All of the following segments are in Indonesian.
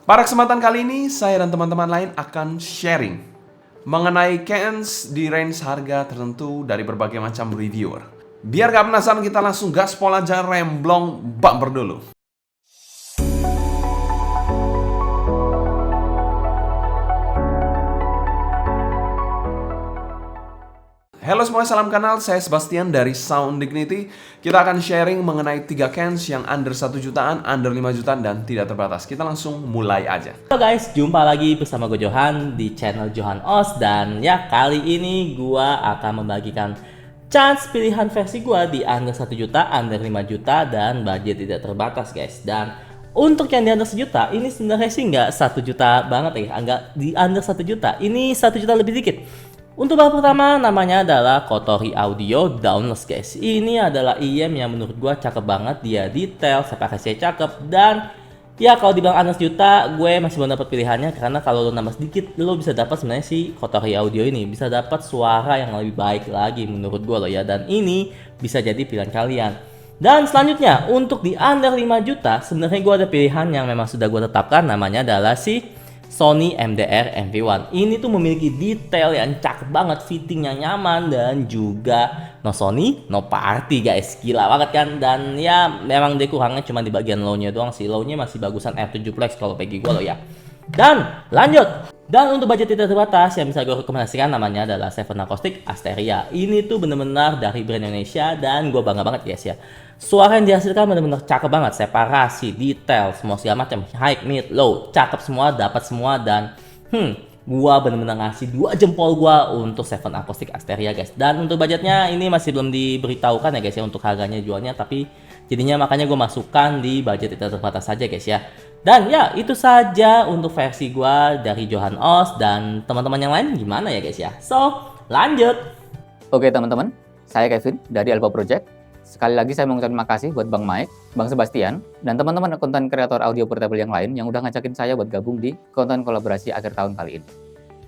Pada kesempatan kali ini, saya dan teman-teman lain akan sharing mengenai cans di range harga tertentu dari berbagai macam reviewer. Biar gak penasaran, kita langsung gaspol aja, remblong bumper dulu. Halo semua, salam kenal, saya Sebastian dari Sound Dignity. Kita akan sharing mengenai 3 cans yang under 1 jutaan, under 5 jutaan, dan tidak terbatas. Kita langsung mulai aja. Halo guys, jumpa lagi bersama gue Johan di channel Johan Os. Dan ya, kali ini gue akan membagikan chance pilihan versi gue di under 1 juta, under 5 juta, dan budget tidak terbatas guys. Dan untuk yang di under 1 juta, ini sebenarnya sih nggak 1 juta banget ya, nggak di under 1 juta, ini 1 juta lebih dikit. Untuk bahas pertama namanya adalah Kotori Audio Downless guys. Ini adalah IM yang menurut gua cakep banget, dia detail, spesifikasinya cakep, dan ya kalau dibilang under juta gue masih belum dapat pilihannya, karena kalau lo nambah sedikit lo bisa dapat sebenarnya si Kotori Audio ini bisa dapat suara yang lebih baik lagi menurut gua loh ya, dan ini bisa jadi pilihan kalian. Dan selanjutnya untuk di under 5 juta sebenarnya gua ada pilihan yang memang sudah gua tetapkan, namanya adalah si Sony MDR MV1. Ini tuh memiliki detail yang cakep banget, fittingnya nyaman, dan juga no Sony, no party guys. Gila banget kan? Dan ya memang dia kurangnya cuma di bagian low-nya doang sih. Low-nya masih bagusan R7 Flex kalau bagi gue loh ya. Dan lanjut. Dan untuk budget tidak terbatas yang bisa gue rekomendasikan namanya adalah Seven Acoustic Asteria. Ini tuh bener-bener dari brand Indonesia dan gue bangga banget guys ya. Suara yang dihasilkan bener-bener cakep banget, separasi, detail, semua segala macam, high, mid, low, cakep semua, dapat semua, dan gua bener-bener ngasih 2 jempol gua untuk Seven Acoustic Asteria guys. Dan untuk budgetnya ini masih belum diberitahukan ya guys ya untuk harganya jualnya, tapi jadinya makanya gue masukkan di budget tidak terbatas saja guys ya. Dan ya itu saja untuk versi gua dari Johan Os, dan teman-teman yang lain gimana ya guys ya. So lanjut. Oke teman-teman, saya Kevin dari Alpha Project. Sekali lagi saya mengucapkan terima kasih buat Bang Mike, Bang Sebastian, dan teman-teman konten kreator audio portable yang lain yang udah ngajakin saya buat gabung di konten kolaborasi akhir tahun kali ini.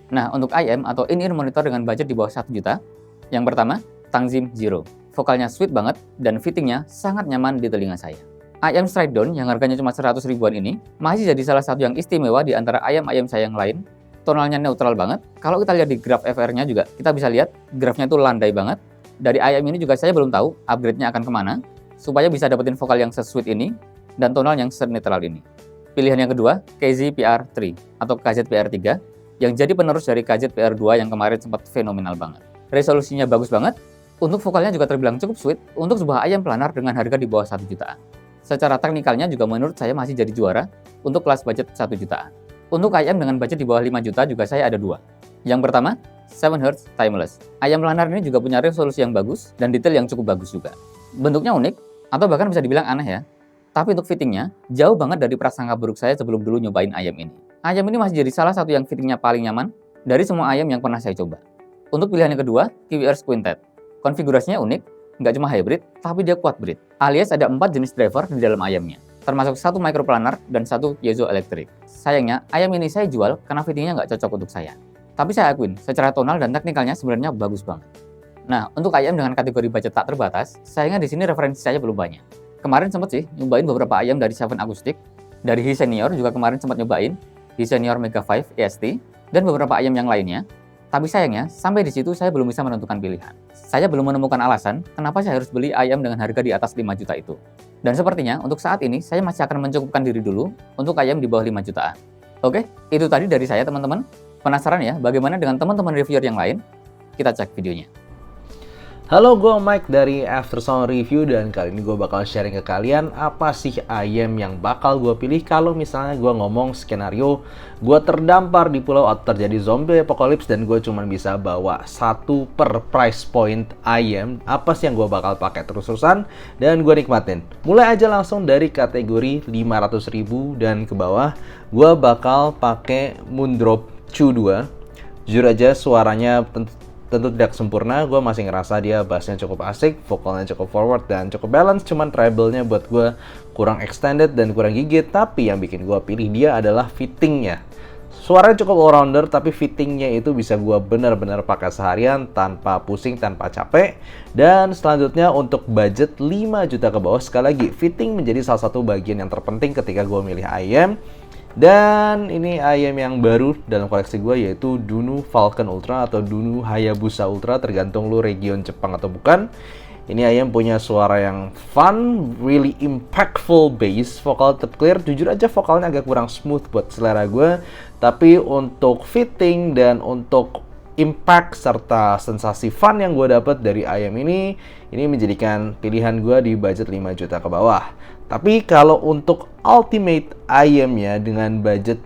Nah, untuk IM atau in-ear monitor dengan budget di bawah 1 juta, yang pertama, Tangzim Zero. Vokalnya sweet banget dan fittingnya sangat nyaman di telinga saya. IM Stride Down yang harganya cuma 100 ribuan ini masih jadi salah satu yang istimewa di antara IM saya yang lain. Tonalnya neutral banget. Kalau kita lihat di graf FR-nya juga, kita bisa lihat grafnya tuh landai banget. Dari IM ini juga saya belum tahu upgrade-nya akan kemana, supaya bisa dapetin vokal yang se-sweet ini, dan tonal yang se-netral ini. Pilihan yang kedua, KZ PR3, atau KZ PR3, yang jadi penerus dari KZ PR2 yang kemarin sempat fenomenal banget. Resolusinya bagus banget, untuk vokalnya juga terbilang cukup sweet, untuk sebuah IM planar dengan harga di bawah 1 jutaan. Secara teknikalnya juga menurut saya masih jadi juara, untuk kelas budget 1 jutaan. Untuk IM dengan budget di bawah 5 juta juga saya ada 2. Yang pertama, 7Hz Timeless. IM planar ini juga punya resolusi yang bagus dan detail yang cukup bagus juga. Bentuknya unik, atau bahkan bisa dibilang aneh ya. Tapi untuk fittingnya, jauh banget dari prasangka buruk saya sebelum dulu nyobain IM ini. IM ini masih jadi salah satu yang fittingnya paling nyaman dari semua IM yang pernah saya coba. Untuk pilihan yang kedua, KiwiEars Quintet. Konfigurasinya unik, nggak cuma hybrid, tapi dia quad bridge. Alias ada 4 jenis driver di dalam IM-nya, termasuk 1 microplanar dan 1 piezoelectric. Sayangnya, IM ini saya jual karena fittingnya nggak cocok untuk saya. Tapi saya akuin, secara tonal dan teknikalnya sebenarnya bagus banget. Nah, untuk IM dengan kategori budget tak terbatas, sayangnya di sini referensi saya belum banyak. Kemarin sempat sih nyobain beberapa IM dari Seven Acoustic, dari Hi Senior juga kemarin sempat nyobain Hi Senior Mega 5 EST, dan beberapa IM yang lainnya. Tapi sayangnya, sampai di situ saya belum bisa menentukan pilihan. Saya belum menemukan alasan kenapa saya harus beli IM dengan harga di atas 5 juta itu. Dan sepertinya untuk saat ini saya masih akan mencukupkan diri dulu untuk IM di bawah 5 jutaan. Oke, itu tadi dari saya teman-teman. Penasaran ya bagaimana dengan teman-teman reviewer yang lain? Kita cek videonya. Halo, gue Mike dari Aftersound Review, dan kali ini gue bakal sharing ke kalian apa sih IM yang bakal gue pilih kalau misalnya gue ngomong skenario gue terdampar di pulau atau terjadi zombie apocalypse dan gue cuma bisa bawa 1 per price point IM. Apa sih yang gue bakal pakai terus-terusan dan gue nikmatin? Mulai aja langsung dari kategori 500.000 dan ke bawah. Gue bakal pakai Moondrop Q2. Jujur aja suaranya tentu tidak sempurna, gue masih ngerasa dia bassnya cukup asik, vokalnya cukup forward dan cukup balance, cuman treble-nya buat gue kurang extended dan kurang gigit. Tapi yang bikin gue pilih dia adalah fittingnya. Suaranya cukup all-rounder, tapi fittingnya itu bisa gue benar-benar pakai seharian tanpa pusing, tanpa capek. Dan selanjutnya untuk budget 5 juta ke bawah, sekali lagi fitting menjadi salah satu bagian yang terpenting ketika gue milih IM. Dan ini ayam yang baru dalam koleksi gue, yaitu Dunu Falcon Ultra atau Dunu Hayabusa Ultra, tergantung lu region Jepang atau bukan. Ini ayam punya suara yang fun, really impactful bass, vokal tetap clear. Jujur aja vokalnya agak kurang smooth buat selera gue, tapi untuk fitting dan untuk impact serta sensasi fun yang gue dapat dari ayam ini menjadikan pilihan gue di budget 5 juta ke bawah. Tapi kalau untuk ultimate ayamnya dengan budget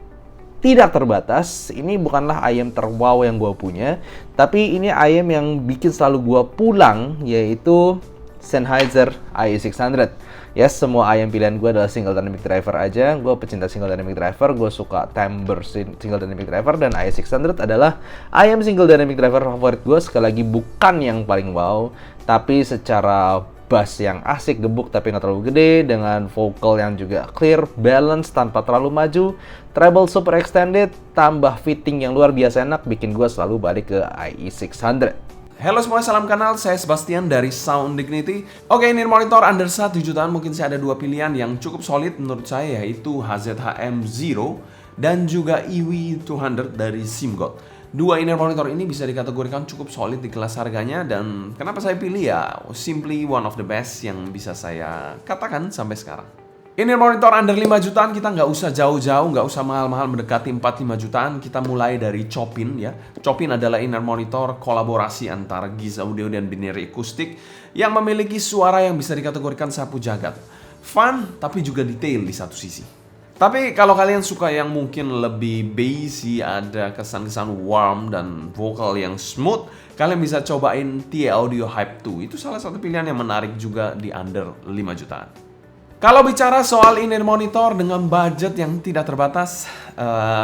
tidak terbatas, ini bukanlah ayam terwow yang gue punya, tapi ini ayam yang bikin selalu gue pulang, yaitu Sennheiser i600. Ya, semua ayam pilihan gue adalah single dynamic driver aja. Gue pecinta single dynamic driver, gue suka timbre single dynamic driver, dan i600 adalah ayam single dynamic driver favorit gue. Sekali lagi bukan yang paling wow, tapi secara bass yang asik, gebuk tapi nggak terlalu gede, dengan vocal yang juga clear, balance tanpa terlalu maju, treble super extended, tambah fitting yang luar biasa enak, bikin gue selalu balik ke i600. Halo semua, salam kenal, saya Sebastian dari Sound Dignity. Oke, ini monitor under 1 jutaan, mungkin saya ada dua pilihan yang cukup solid menurut saya, yaitu HZHM Zero dan juga EV200 dari SIMGOT. Dua inner monitor ini bisa dikategorikan cukup solid di kelas harganya, dan kenapa saya pilih ya, simply one of the best yang bisa saya katakan sampai sekarang. Inner monitor under 5 jutaan, kita nggak usah jauh-jauh, nggak usah mahal-mahal mendekati 4-5 jutaan. Kita mulai dari Chopin ya. Chopin adalah inner monitor kolaborasi antara Giz Audio dan Binary Acoustic yang memiliki suara yang bisa dikategorikan sapu jagat. Fun, tapi juga detail di satu sisi. Tapi kalau kalian suka yang mungkin lebih bassy, ada kesan-kesan warm dan vokal yang smooth, kalian bisa cobain TE Audio Hype 2. Itu salah satu pilihan yang menarik juga di under 5 jutaan. Kalau bicara soal inner monitor dengan budget yang tidak terbatas,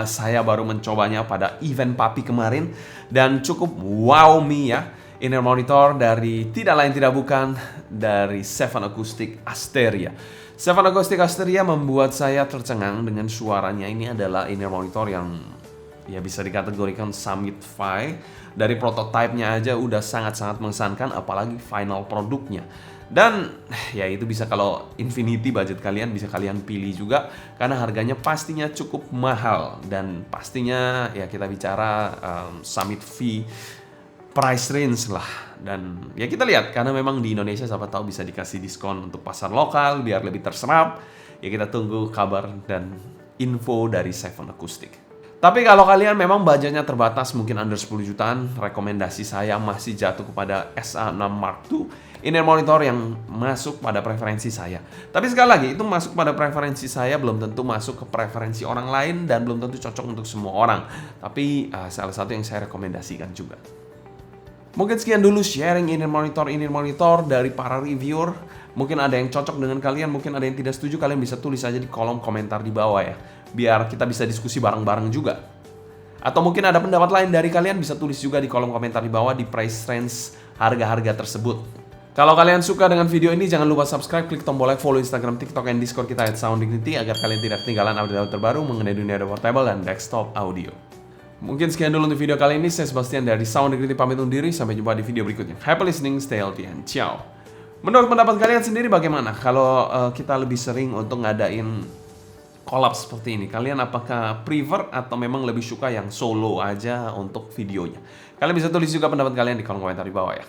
saya baru mencobanya pada event Papi kemarin dan cukup wow me ya. Inner monitor dari tidak lain tidak bukan dari Seven Acoustic Asteria. Seven Acoustic Asteria membuat saya tercengang dengan suaranya. Ini adalah inner monitor yang ya bisa dikategorikan summit Fi. Dari prototipenya aja udah sangat-sangat mengesankan, apalagi final produknya. Dan ya itu bisa, kalau Infinity budget kalian bisa kalian pilih juga, karena harganya pastinya cukup mahal. Dan pastinya ya kita bicara summit fee price range lah. Dan ya kita lihat, karena memang di Indonesia siapa tahu bisa dikasih diskon untuk pasar lokal biar lebih terserap. Ya kita tunggu kabar dan info dari Seven Acoustic. Tapi kalau kalian memang budgetnya terbatas, mungkin under 10 jutaan, rekomendasi saya masih jatuh kepada SA6 Mark II, inner monitor yang masuk pada preferensi saya. Tapi sekali lagi, itu masuk pada preferensi saya, belum tentu masuk ke preferensi orang lain, dan belum tentu cocok untuk semua orang. Tapi salah satu yang saya rekomendasikan juga. Mungkin sekian dulu sharing inner monitor dari para reviewer. Mungkin ada yang cocok dengan kalian, mungkin ada yang tidak setuju. Kalian bisa tulis aja di kolom komentar di bawah ya, biar kita bisa diskusi bareng-bareng juga. Atau mungkin ada pendapat lain dari kalian, bisa tulis juga di kolom komentar di bawah di price range harga-harga tersebut. Kalau kalian suka dengan video ini, jangan lupa subscribe, klik tombol like, follow Instagram, TikTok, dan Discord kita @sounddignity agar kalian tidak ketinggalan update terbaru mengenai dunia portable dan desktop audio. Mungkin sekian dulu untuk video kali ini. Saya Sebastian dari Sound Dignity pamit undur diri. Sampai jumpa di video berikutnya. Happy listening, stay healthy, and ciao. Menurut pendapat kalian sendiri bagaimana kalau kita lebih sering untuk ngadain collab seperti ini? Kalian apakah prefer atau memang lebih suka yang solo aja untuk videonya? Kalian bisa tulis juga pendapat kalian di kolom komentar di bawah ya.